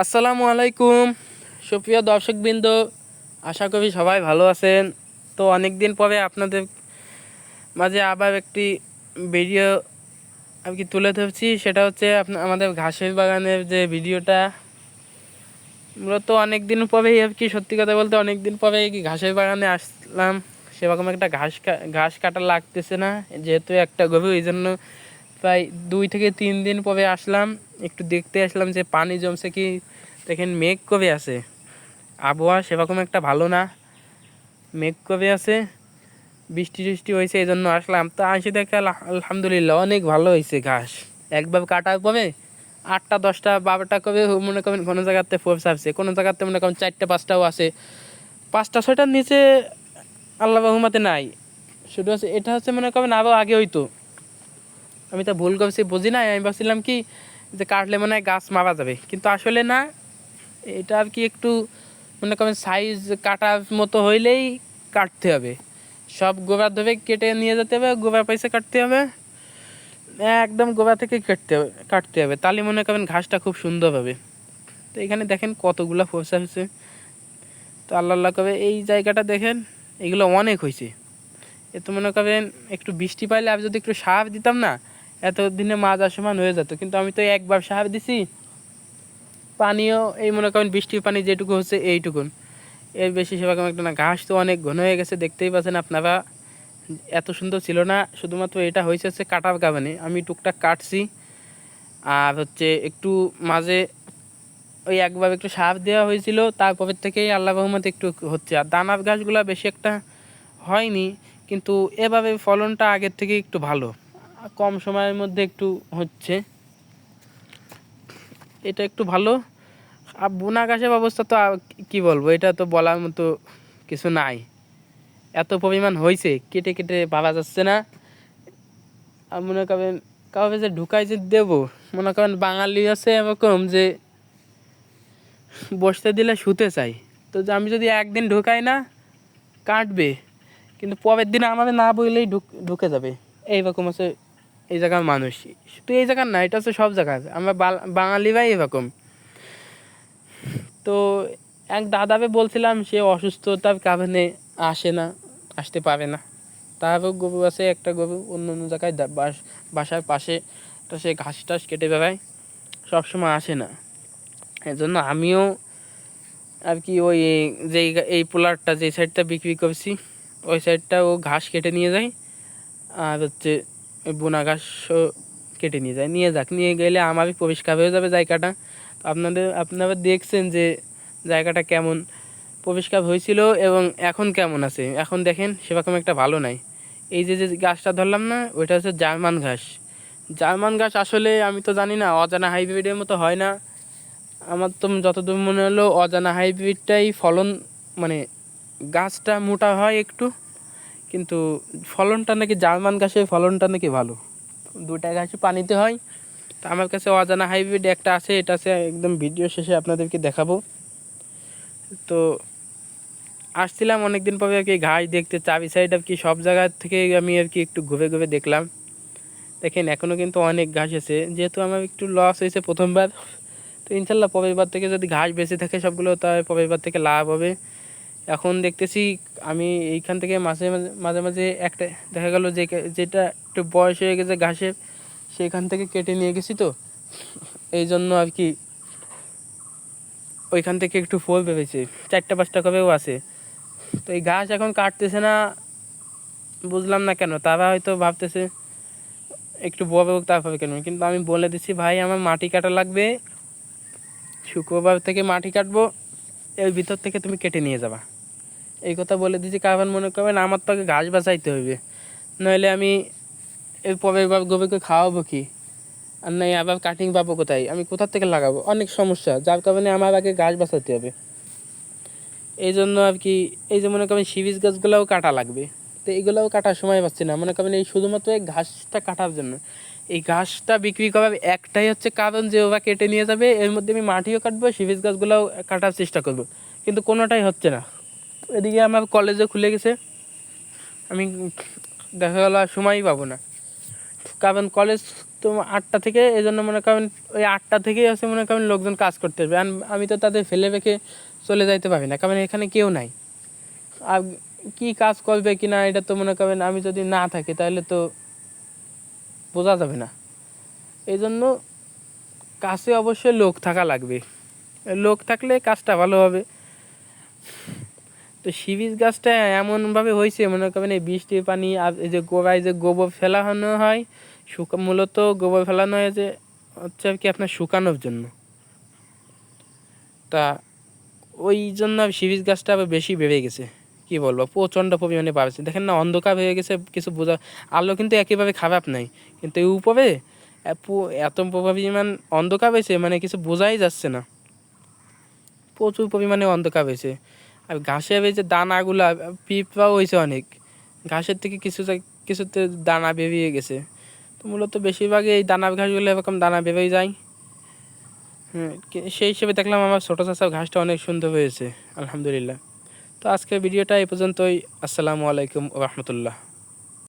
আসসালামু আলাইকুম সুপ্রিয় দর্শকবৃন্দ, আশা করি সবাই ভালো আছেন। তো অনেক দিন পরে আপনাদের মাঝে আবার একটি ভিডিও আর কি তুলে ধরছি। সেটা হচ্ছে আমাদের ঘাসের বাগানের যে ভিডিওটা। মূলত অনেক দিন পরেই আর কি, সত্যি কথা বলতে অনেক দিন পরে কি ঘাসের বাগানে আসলাম। সেরকম একটা ঘাস কাটা লাগতেছে না, যেহেতু একটা গরু, এই জন্য প্রায় 2 থেকে 3 দিন পরে আসলাম। একটু দেখতে আসলাম যে পানি জমছে কি। দেখেন মেঘ কবে আছে, আবহাওয়া সেরকম একটা ভালো না, মেঘ কবে আছে, বৃষ্টি টিষ্টি হয়েছে, এই জন্য আসলাম। তো আসি দেখে আলহামদুলিল্লাহ অনেক ভালো হয়েছে ঘাস। একবার কাটার পরে 8টা 10টা 12টা করে মনে করেন কোনো জায়গাতে ফোর্স আসছে, কোনো জায়গাতে মনে করেন 4টা 5টাও আছে, 5টা 6টার নিচে আল্লাহ রহমতে নাই। শুধু হচ্ছে এটা হচ্ছে মনে করেন আরও আগে হইতো। আমি তো ভুল করছি, বুঝি না, আমি ভাবছিলাম কি যে কাটলে মনে হয় গাছ মারা যাবে, কিন্তু আসলে না। এটা আর কি একটু মনে করেন সাইজ কাটার মতো হইলেই কাটতে হবে। সব গোড়া ধরে কেটে নিয়ে যেতে হবে, গোড়া পয়সা কাটতে হবে, একদম গোড়া থেকে কাটতে হবে, তাহলে মনে করেন ঘাসটা খুব সুন্দর হবে। তো এখানে দেখেন কতগুলো ফোসা হয়েছে। তো আল্লাহ করে এই জায়গাটা দেখেন, এগুলো অনেক হয়েছে। এ তো মনে করেন একটু বৃষ্টি পাইলে আমি যদি একটু সার দিতাম না, এতদিনে মাছ সমান হয়ে যেত। কিন্তু আমি তো একবার সার দিছি, পানিও এই মনে করেন বৃষ্টির পানি যেটুকু হচ্ছে এইটুকুন, এর বেশি সেরকম একটা না। ঘাস তো অনেক ঘন হয়ে গেছে, দেখতেই পাচ্ছেন আপনারা। এত সুন্দর ছিল না, শুধুমাত্র এটা হয়েছে কাটার কারণে। আমি টুকটাক কাটছি, আর হচ্ছে একটু মাঝে ওই একবার একটু সার দেওয়া হয়েছিল, তারপরের থেকেই আল্লাহ রহমতে একটু হচ্ছে। আর দানার গাছগুলো বেশি একটা হয়নি, কিন্তু এভাবে ফলনটা আগের থেকে একটু ভালো, কম সময়ের মধ্যে একটু হচ্ছে, এটা একটু ভালো। আর বোনা ঘাসের অবস্থা তো কি বলবো, এটা তো বলার মতো কিছু নাই। এত পরিমাণ হয়েছে, কেটে কেটে পাওয়া যাচ্ছে না। আর মনে করেন কাউকে যে ঢুকাই যে দেবো, মনে করেন বাঙালি আছে এরকম যে বসতে দিলে শুতে চাই। তো যে আমি যদি একদিন ঢুকাই না, কাটবে, কিন্তু পরের দিন আমাদের না বললেই ঢুকে যাবে। এইরকম আছে এই জায়গার মানুষ। শুধু এই জায়গার না, এটা হচ্ছে সব জায়গায়, আমরা বাঙালিরাই এরকম। তো এক দাদাকে বলছিলাম, সে অসুস্থতার কারণে আসে না, আসতে পারে না। তারপর গরু আছে একটা, গরু অন্য অন্য জায়গায় বাসার পাশে, তো সে ঘাস টাস কেটে বেড়ায়, সবসময় আসে না। এই জন্য আমিও আর কি ওই যে এই পোলারটা যে সাইডটা বিক্রি করছি, ওই সাইডটা ও ঘাস কেটে নিয়ে যায়। আর হচ্ছে ওই বোনা ঘাসও কেটে নিয়ে যায়, নিয়ে যাক, নিয়ে গেলে আমারই পরিষ্কার হয়ে যাবে জায়গাটা। তো আপনারা দেখছেন যে জায়গাটা কেমন পরিষ্কার হয়েছিল এবং এখন কেমন আছে। এখন দেখেন সেরকম একটা ভালো নাই। এই যে যে গাছটা ধরলাম না, ওইটা হচ্ছে জার্মান ঘাস। জার্মান ঘাস আসলে আমি তো জানি না, অজানা হাইব্রিডের মতো হয় না। আমার তো যতদূর মনে হলো অজানা হাইব্রিডটাই ফলন, মানে গাছটা মোটা হয় একটু, কিন্তু ফলনটা নাকি জার্মান ঘাসের ফলনটা নাকি ভালো। দুটা ঘাসই পানিতে হয়। তো আমার কাছে অজানা হাইব্রিড একটা আছে, এটা আছে, একদম ভিডিও শেষে আপনাদেরকে দেখাবো। তো আসছিলাম অনেকদিন পরে আর কি ঘাস দেখতে, চাবি সাইড আর কি সব জায়গা থেকে আমি আর কি একটু ঘুরে ঘুরে দেখলাম। দেখেন এখনও কিন্তু অনেক ঘাস আছে, যেহেতু আমার একটু লস হয়েছে প্রথমবার। তো ইনশাল্লাহ পরের বার থেকে যদি ঘাস বেঁচে থাকে সবগুলো, তার পরের বার থেকে লাভ হবে। এখন দেখতেছি আমি এইখান থেকে মাঝে মাঝে মাঝে মাঝে একটা দেখা গেল যে যেটা একটু বয়স হয়ে গেছে ঘাসের, সেখান থেকে কেটে নিয়ে গেছি। তো এই জন্য আর কি ওইখান থেকে একটু ফল পেয়েছে, 4টা 5টা করেও আছে। তো এই ঘাস এখন কাটতেছে না, বুঝলাম না কেন। তারা হয়তো ভাবতেছে একটু বড় হোক তারপরে কেন, কিন্তু আমি বলে দিচ্ছি ভাই আমার মাটি কাটা লাগবে, শুক্রবার থেকে মাটি কাটবো, এর ভিতর থেকে তুমি কেটে নিয়ে যাবা, এই কথা বলে দিচ্ছি। কারণ মনে করবেন আমার তো আগে ঘাস বাঁচাইতে হবে, নইলে আমি এর পরের বার গরুকে খাওয়াবো কি, আর নাই আবার কাটিং পাবো কোথায়, আমি কোথার থেকে লাগাবো, অনেক সমস্যা, যার কারণে আমার আগে ঘাস বাঁচাতে হবে। এই জন্য আর কি এই যে মনে করেন সিরিজ গাছগুলোও কাটা লাগবে। তো এইগুলোও কাটার সময় পাচ্ছি না, মনে করেন এই শুধুমাত্র এই ঘাসটা কাটার জন্য। এই ঘাসটা বিক্রি করার একটাই হচ্ছে কারণ যে ওরা কেটে নিয়ে যাবে, এর মধ্যে আমি মাটিও কাটবো, সিরিজ গাছগুলোও কাটার চেষ্টা করব, কিন্তু কোনোটাই হচ্ছে না। এদিকে আমার কলেজও খুলে গেছে, আমি দেখা গেল আর সময়ই পাবো না, কারণ কলেজ তো 8টা থেকে এই জন্য মনে করেন ওই 8টা থেকেই হচ্ছে মনে করেন লোকজন কাজ করতে হবে। আমি তো তাদের ফেলে রেখে চলে যাইতে পারি না, কারণ এখানে কেউ নাই। আর কি কাজ করবে কি না এটা তো মনে করেন আমি যদি না থাকি তাহলে তো বোঝা যাবে না। এই জন্য কাছে অবশ্যই লোক থাকা লাগবে, লোক থাকলে কাজটা ভালো হবে। তো শিবিজ গাছটা এমনভাবে হয়েছে মনে করেন এই বৃষ্টির পানি আর এই যে গোড়ায় যে গোবর ফেলানো হয়, মূলত গোবর ফেলানো হয় যে হচ্ছে আর কি আপনার শুকানোর জন্য। তা ওই জন্য শিবিজ গাছটা আবার বেশি বেড়ে গেছে, কি বলবো প্রচণ্ড পরিমাণে বাড়ছে। দেখেন না অন্ধকার হয়ে গেছে, কিছু বোঝা, আলো কিন্তু একেবারে খারাপ নাই, কিন্তু এই উপরে এত পরিমাণ অন্ধকার হয়েছে মানে কিছু বোঝাই যাচ্ছে না, প্রচুর পরিমাণে অন্ধকার হয়েছে। আর ঘাসের এই যে দানাগুলা পিঁপড়াও হয়েছে অনেক, ঘাসের থেকে কিছুতে দানা বেরিয়ে গেছে। তো মূলত বেশিরভাগই এই দানার ঘাসগুলো এরকম দানা বেরিয়ে যায়। হ্যাঁ, সেই হিসেবে দেখলাম আমার ছোটো চাষার ঘাসটা অনেক সুন্দর হয়েছে, আলহামদুলিল্লাহ। তো আজকের ভিডিওটা এই পর্যন্তই। আসসালামু আলাইকুম ওয়া রাহমাতুল্লাহ।